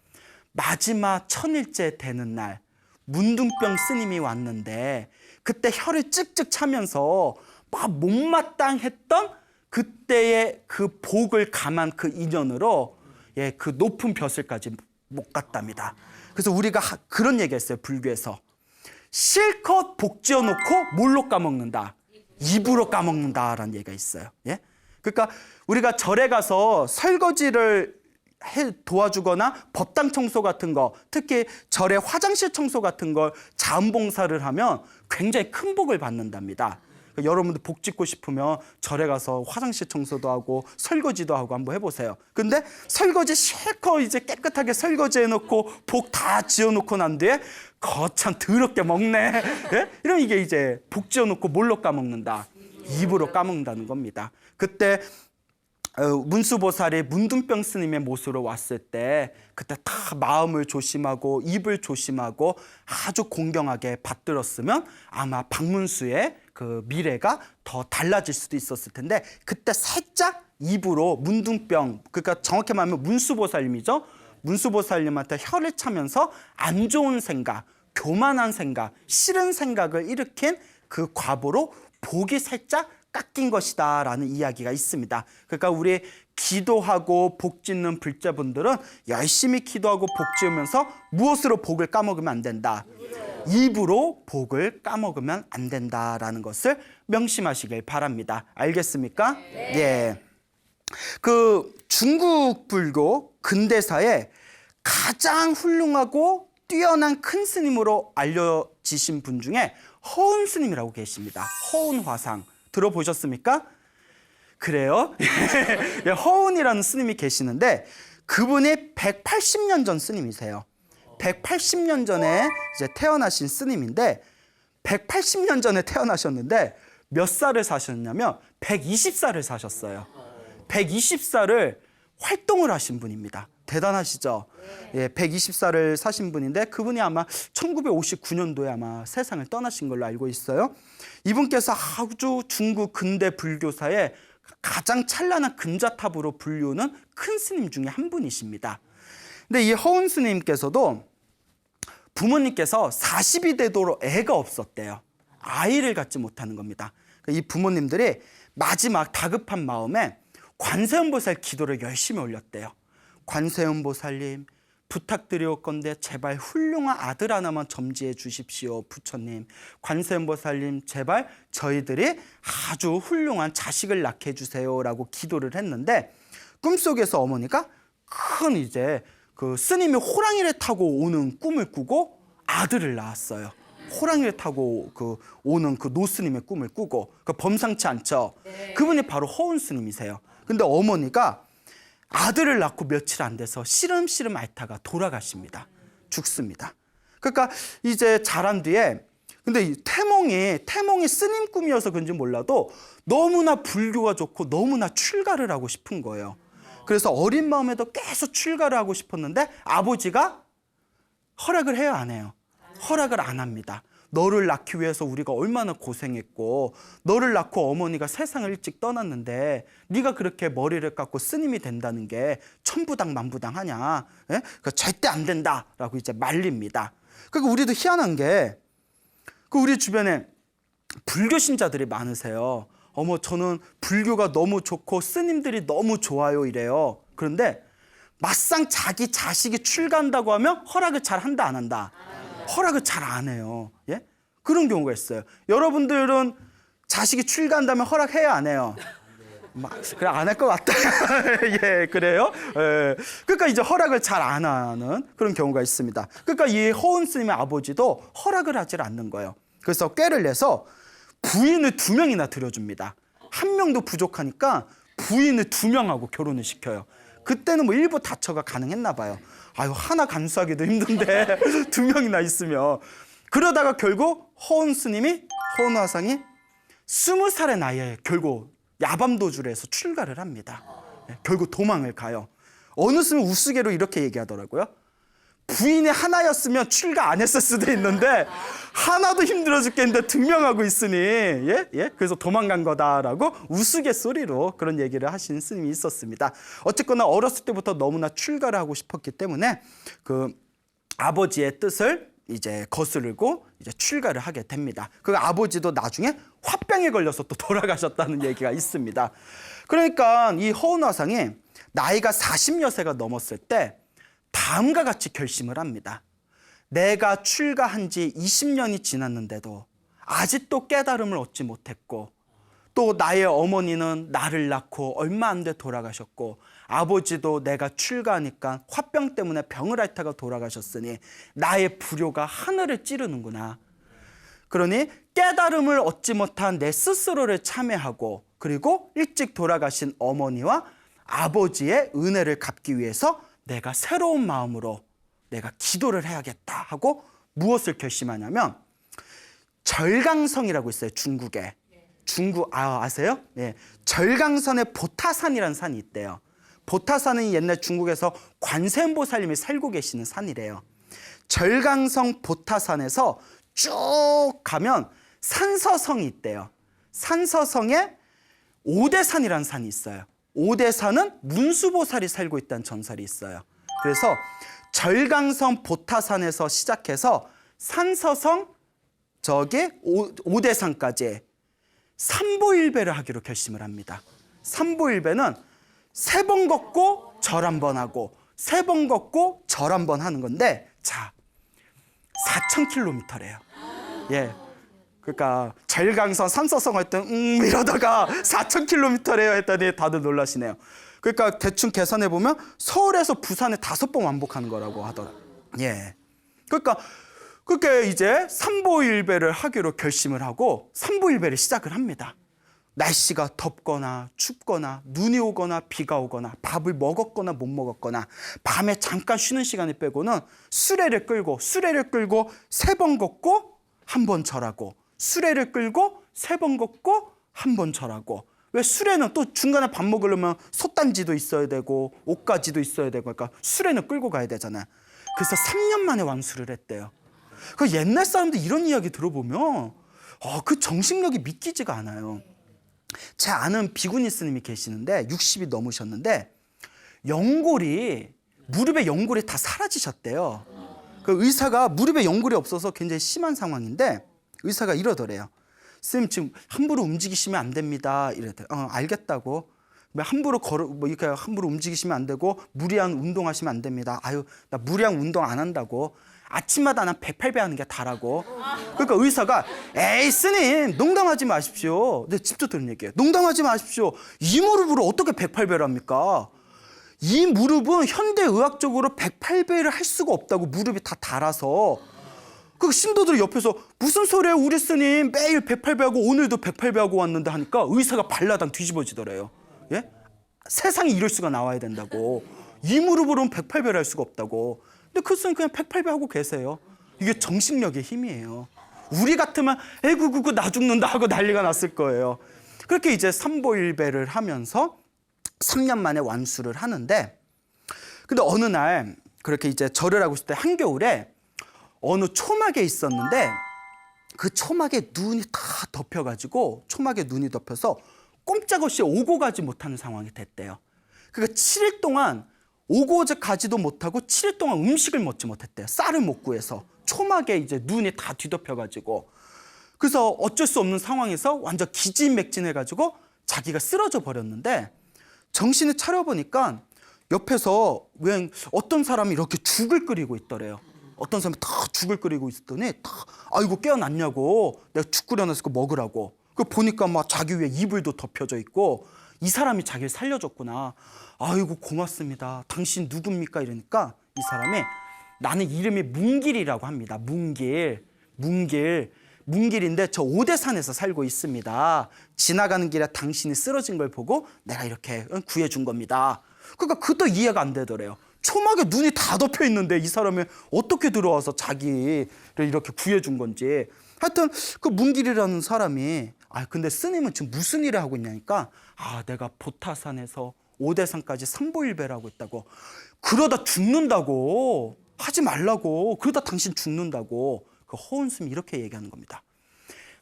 마지막 천일째 되는 날 문둥병 스님이 왔는데 그때 혀를 찍찍 차면서 막 못마땅했던 그때의 그 복을 감한 그 인연으로 그 높은 벼슬까지 못 갔답니다. 그래서 우리가 그런 얘기했어요. 불교에서 실컷 복 지어놓고 뭘로 까먹는다? 입으로 까먹는다라는 얘기가 있어요. 그러니까 우리가 절에 가서 설거지를 도와주거나 법당 청소 같은 거, 특히 절의 화장실 청소 같은 걸 자원봉사를 하면 굉장히 큰 복을 받는답니다. 그러니까 여러분들 복 짓고 싶으면 절에 가서 화장실 청소도 하고 설거지도 하고 한번 해보세요. 근데 설거지 실컷 이제 깨끗하게 설거지해놓고 복 다 지어놓고 난 뒤에 거참 더럽게 먹네. 이러면 이게 이제 복 지어놓고 뭘로 까먹는다? 입으로 까먹는다는 겁니다. 그때 문수보살이 문둥병 스님의 모습으로 왔을 때 그때 다 마음을 조심하고 입을 조심하고 아주 공경하게 받들었으면 아마 박문수의 그 미래가 더 달라질 수도 있었을 텐데 그때 살짝 입으로 문둥병, 그러니까 정확히 말하면 문수보살님이죠. 문수보살님한테 혀를 차면서 안 좋은 생각, 교만한 생각, 싫은 생각을 일으킨 그 과보로 복이 살짝 깎인 것이다 라는 이야기가 있습니다. 그러니까 우리 기도하고 복 짓는 불자분들은 열심히 기도하고 복 지으면서 무엇으로 복을 까먹으면 안 된다? 입으로 복을 까먹으면 안 된다라는 것을 명심하시길 바랍니다. 알겠습니까? 네. 그 중국 불교 근대사에 가장 훌륭하고 뛰어난 큰 스님으로 알려지신 분 중에 허운 스님이라고 계십니다. 허운 화상. 들어보셨습니까? 그래요? 허운이라는 스님이 계시는데 그분이 180년 전 스님이세요. 180년 전에 이제 태어나신 스님인데 180년 전에 태어나셨는데 몇 살을 사셨냐면 120살을 사셨어요. 120살을 활동을 하신 분입니다. 대단하시죠? 120살을 사신 분인데 그분이 아마 1959년도에 아마 세상을 떠나신 걸로 알고 있어요. 이분께서 아주 중국 근대 불교사의 가장 찬란한 근자탑으로 불리우는 큰 스님 중에 한 분이십니다. 근데 이 허운 스님께서도 부모님께서 40이 되도록 애가 없었대요. 아이를 갖지 못하는 겁니다. 이 부모님들이 마지막 다급한 마음에 관세음보살 기도를 열심히 올렸대요. 관세음보살님 부탁드리옵건대 제발 훌륭한 아들 하나만 점지해 주십시오. 부처님, 관세음보살님 제발 저희들이 아주 훌륭한 자식을 낳게 해주세요 라고 기도를 했는데 꿈속에서 어머니가 큰 이제 그 스님이 호랑이를 타고 오는 꿈을 꾸고 아들을 낳았어요. 호랑이를 타고 그 오는 그 노스님의 꿈을 꾸고 그 범상치 않죠. 그분이 바로 허운 스님이세요. 근데 어머니가 아들을 낳고 며칠 안 돼서 시름시름 앓다가 돌아가십니다. 죽습니다. 그러니까 이제 자란 뒤에 근데 이 태몽이 스님 꿈이어서 그런지 몰라도 너무나 불교가 좋고 너무나 출가를 하고 싶은 거예요. 그래서 어린 마음에도 계속 출가를 하고 싶었는데 아버지가 허락을 해요, 안 해요? 허락을 안 합니다. 너를 낳기 위해서 우리가 얼마나 고생했고 너를 낳고 어머니가 세상을 일찍 떠났는데 네가 그렇게 머리를 깎고 스님이 된다는 게 천부당 만부당하냐? 그러니까 절대 안 된다라고 이제 말립니다. 그러니까 우리도 희한한 게 그 우리 주변에 불교 신자들이 많으세요. 어머 저는 불교가 너무 좋고 스님들이 너무 좋아요 이래요. 그런데 막상 자기 자식이 출가한다고 하면 허락을 잘 한다 안 한다? 허락을 잘 안 해요. 그런 경우가 있어요. 여러분들은 자식이 출가한다면 허락해야 안 해요? 그래 안 할 것 같다. 그래요? 그러니까 이제 허락을 잘 안 하는 그런 경우가 있습니다. 그러니까 이 허운 스님의 아버지도 허락을 하질 않는 거예요. 그래서 꾀를 내서 부인을 2명이나 들여줍니다. 1명도 부족하니까 부인을 2명하고 결혼을 시켜요. 그때는 뭐 일부 다처가 가능했나 봐요. 아유 하나 간수하기도 힘든데 2명이나 있으면. 그러다가 결국 허운 화상이 20살의 나이에 결국 야밤도주를 해서 출가를 합니다. 결국 도망을 가요. 어느 스님은 우스개로 이렇게 얘기하더라고요. 부인이 하나였으면 출가 안 했을 수도 있는데 하나도 힘들어 죽겠는데 2명하고 있으니 그래서 도망간 거다라고 우스갯소리로 그런 얘기를 하신 스님이 있었습니다. 어쨌거나 어렸을 때부터 너무나 출가를 하고 싶었기 때문에 그 아버지의 뜻을 이제 거스르고 이제 출가를 하게 됩니다. 그 아버지도 나중에 화병에 걸려서 또 돌아가셨다는 얘기가 있습니다. 그러니까 이 허온 화상이 나이가 40여 세가 넘었을 때 다음과 같이 결심을 합니다. 내가 출가한 지 20년이 지났는데도 아직도 깨달음을 얻지 못했고, 또 나의 어머니는 나를 낳고 얼마 안 돼 돌아가셨고, 아버지도 내가 출가하니까 화병 때문에 병을 앓다가 돌아가셨으니 나의 불효가 하늘을 찌르는구나. 그러니 깨달음을 얻지 못한 내 스스로를 참회하고, 그리고 일찍 돌아가신 어머니와 아버지의 은혜를 갚기 위해서 내가 새로운 마음으로 내가 기도를 해야겠다 하고 무엇을 결심하냐면, 절강성이라고 있어요. 중국에. 아세요? 예. 절강선에 보타산이라는 산이 있대요. 보타산은 옛날 중국에서 관세음보살님이 살고 계시는 산이래요. 절강성 보타산에서 쭉 가면 산서성이 있대요. 산서성에 오대산이라는 산이 있어요. 오대산은 문수보살이 살고 있다는 전설이 있어요. 그래서 절강성 보타산에서 시작해서 산서성 저기 오대산까지 삼보일배를 하기로 결심을 합니다. 삼보일배는 3번 걷고 절 1번 하고 3번 걷고 절 1번 하는 건데, 자, 4,000km래요. 예. 그러니까 절강선 산서성 할 때 이러다가 4,000km래요 했더니 다들 놀라시네요. 그러니까 대충 계산해 보면 서울에서 부산에 5번 왕복하는 거라고 하더라고요. 예. 그러니까 그렇게 이제 삼보일배를 하기로 결심을 하고 삼보일배를 시작을 합니다. 날씨가 덥거나 춥거나 눈이 오거나 비가 오거나 밥을 먹었거나 못 먹었거나 밤에 잠깐 쉬는 시간을 빼고는 수레를 끌고 3번 걷고 1번 절하고, 수레를 끌고 3번 걷고 1번 절하고. 왜 수레는 또 중간에 밥 먹으려면 솥단지도 있어야 되고 옷가지도 있어야 되고, 그러니까 수레는 끌고 가야 되잖아요. 그래서 3년 만에 완수를 했대요. 그 옛날 사람들 이런 이야기 들어보면 그 정신력이 믿기지가 않아요. 제 아는 비구니 스님이 계시는데 60이 넘으셨는데 무릎에 연골이 다 사라지셨대요. 그 의사가 무릎에 연골이 없어서 굉장히 심한 상황인데 의사가 이러더래요. 스님 지금 함부로 움직이시면 안 됩니다. 이랬대요. 알겠다고. 함부로 이렇게 함부로 움직이시면 안 되고 무리한 운동하시면 안 됩니다. 아유, 나 무리한 운동 안 한다고. 아침마다 난 108배 하는 게 다라고. 그러니까 의사가 에이 스님 농담하지 마십시오. 근데 직접 들은 얘기예요. 농담하지 마십시오. 이 무릎으로 어떻게 108배를 합니까? 이 무릎은 현대의학적으로 108배를 할 수가 없다고. 무릎이 다 닳아서. 그 신도들 옆에서 무슨 소리예요 우리 스님 매일 108배 하고 오늘도 108배 하고 왔는데 하니까 의사가 발라당 뒤집어지더래요. 예? 세상에 이럴 수가 나와야 된다고. 이 무릎으로는 108배를 할 수가 없다고. 근데 그 스님 그냥 108배 하고 계세요. 이게 정신력의 힘이에요. 우리 같으면 에구구구 나 죽는다 하고 난리가 났을 거예요. 그렇게 이제 삼보일배를 하면서 3년 만에 완수를 하는데, 근데 어느 날 그렇게 이제 절을 하고 있을 때 한겨울에 어느 초막에 있었는데 그 초막에 눈이 다 덮여가지고 초막에 눈이 덮여서 꼼짝없이 오고 가지 못하는 상황이 됐대요. 그러니까 7일 동안 오고 가지도 못하고 7일 동안 음식을 먹지 못했대요. 쌀을 못 구해서. 초막에 이제 눈이 다 뒤덮여가지고. 그래서 어쩔 수 없는 상황에서 완전 기진맥진해가지고 자기가 쓰러져 버렸는데, 정신을 차려보니까 옆에서 왜 어떤 사람이 이렇게 죽을 끓이고 있더래요. 어떤 사람이 다 죽을 끓이고 있었더니 아이고 깨어났냐고, 내가 죽 끓여놨으니까 먹으라고. 그 보니까 막 자기 위에 이불도 덮여져 있고 이 사람이 자기를 살려줬구나. 아이고 고맙습니다. 당신 누굽니까? 이러니까 이 사람이 나는 이름이 문길이라고 합니다. 문길인데 저 오대산에서 살고 있습니다. 지나가는 길에 당신이 쓰러진 걸 보고 내가 이렇게 구해준 겁니다. 그러니까 그것도 이해가 안 되더래요. 초막에 눈이 다 덮여 있는데 이 사람이 어떻게 들어와서 자기를 이렇게 구해준 건지. 하여튼 그 문길이라는 사람이 근데 스님은 지금 무슨 일을 하고 있냐니까 내가 보타산에서 오대산까지 삼보일배를 하고 있다고. 그러다 죽는다고. 하지 말라고. 그러다 당신 죽는다고. 그 허운 스님이 이렇게 얘기하는 겁니다.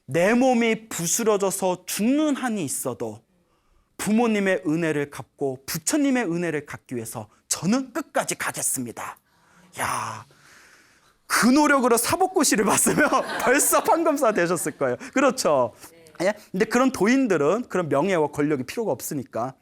내 몸이 부스러져서 죽는 한이 있어도 부모님의 은혜를 갚고 부처님의 은혜를 갚기 위해서 저는 끝까지 가겠습니다. 야, 그 노력으로 사법고시를 봤으면 벌써 판검사 되셨을 거예요. 그렇죠? 예? 근데 그런 도인들은 그런 명예와 권력이 필요가 없으니까.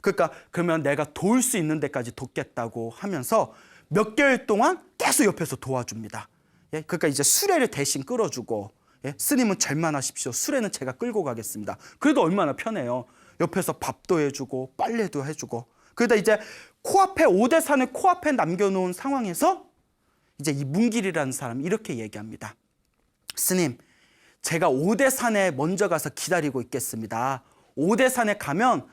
그러니까 그러면 내가 도울 수 있는 데까지 돕겠다고 하면서 몇 개월 동안 계속 옆에서 도와줍니다. 예? 그러니까 이제 수레를 대신 끌어주고, 예? 스님은 절만하십시오. 수레는 제가 끌고 가겠습니다. 그래도 얼마나 편해요. 옆에서 밥도 해주고 빨래도 해주고. 그러다 이제 코앞에 오대산을 코앞에 남겨놓은 상황에서 이제 이 문길이라는 사람이 이렇게 얘기합니다. 스님, 제가 오대산에 먼저 가서 기다리고 있겠습니다. 오대산에 가면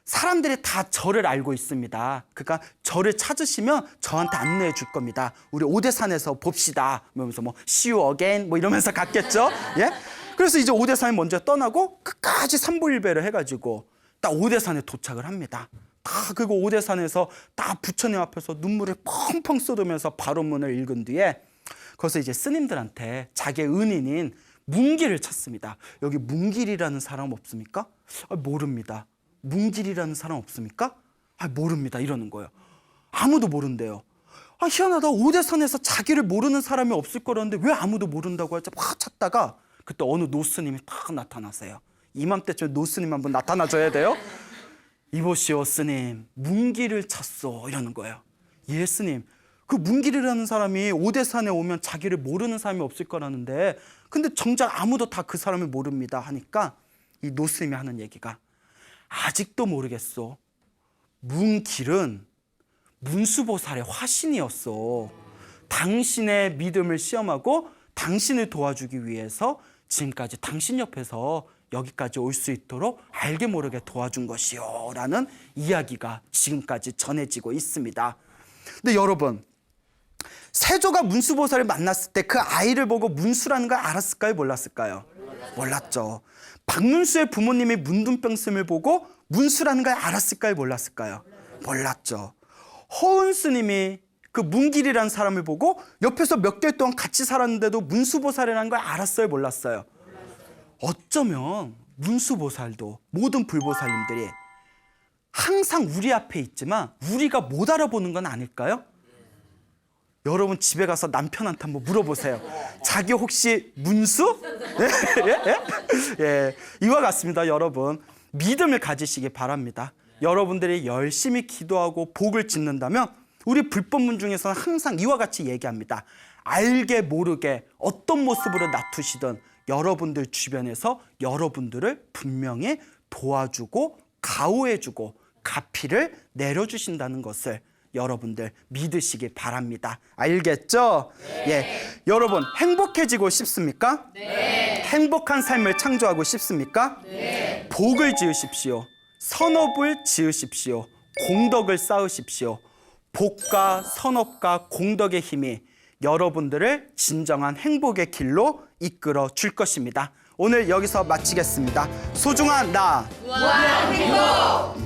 사람들이 다 저를 알고 있습니다. 그러니까 저를 찾으시면 저한테 안내해 줄 겁니다. 우리 오대산에서 봅시다. 이러면서 뭐 see you again 뭐 이러면서 갔겠죠. 예? 그래서 이제 오대산에 먼저 떠나고 끝까지 삼보일배를 해가지고 딱 오대산에 도착을 합니다. 다 그거 오대산에서 딱 부처님 앞에서 눈물을 펑펑 쏟으면서 바로문을 읽은 뒤에 거기서 이제 스님들한테 자기의 은인인 문길을 찾습니다. 여기 문길이라는 사람 없습니까? 모릅니다. 문길이라는 사람 없습니까? 모릅니다. 이러는 거예요. 아무도 모른대요. 희한하다. 오대산에서 자기를 모르는 사람이 없을 거라는데 왜 아무도 모른다고 할지 막 찾다가 그때 어느 노스님이 딱 나타나세요. 이맘때쯤 노스님 한번 나타나줘야 돼요. 이보시오 스님, 문길을 찾소 이러는 거예요. 예 스님, 그 문길이라는 사람이 오대산에 오면 자기를 모르는 사람이 없을 거라는데 근데 정작 아무도 다 그 사람을 모릅니다 하니까 이 노스님이 하는 얘기가 아직도 모르겠소. 문길은 문수보살의 화신이었어. 당신의 믿음을 시험하고 당신을 도와주기 위해서 지금까지 당신 옆에서 여기까지 올 수 있도록 알게 모르게 도와준 것이요 라는 이야기가 지금까지 전해지고 있습니다. 근데 여러분, 세조가 문수보살을 만났을 때 그 아이를 보고 문수라는 걸 알았을까요? 몰랐을까요? 몰랐죠. 박문수의 부모님이 문둥병 을 보고 문수라는 걸 알았을까요? 몰랐을까요? 몰랐죠. 허은 스님이 그 문길이라는 사람을 보고 옆에서 몇 개월 동안 같이 살았는데도 문수보살이라는 걸 알았어요? 몰랐어요? 어쩌면 문수보살도 모든 불보살님들이 항상 우리 앞에 있지만 우리가 못 알아보는 건 아닐까요? 여러분 집에 가서 남편한테 한번 물어보세요. 자기 혹시 문수? 예? 예. 이와 같습니다. 여러분 믿음을 가지시기 바랍니다. 여러분들이 열심히 기도하고 복을 짓는다면 우리 불법문 중에서는 항상 이와 같이 얘기합니다. 알게 모르게 어떤 모습으로 나투시든 여러분들 주변에서 여러분들을 분명히 도와주고 가호해주고 가피를 내려주신다는 것을 여러분들 믿으시기 바랍니다. 알겠죠? 네. 예. 여러분 행복해지고 싶습니까? 네. 행복한 삶을 창조하고 싶습니까? 네. 복을 지으십시오. 선업을 지으십시오. 공덕을 쌓으십시오. 복과 선업과 공덕의 힘이 여러분들을 진정한 행복의 길로 이끌어 줄 것입니다. 오늘 여기서 마치겠습니다. 소중한 나, 무한한 행복!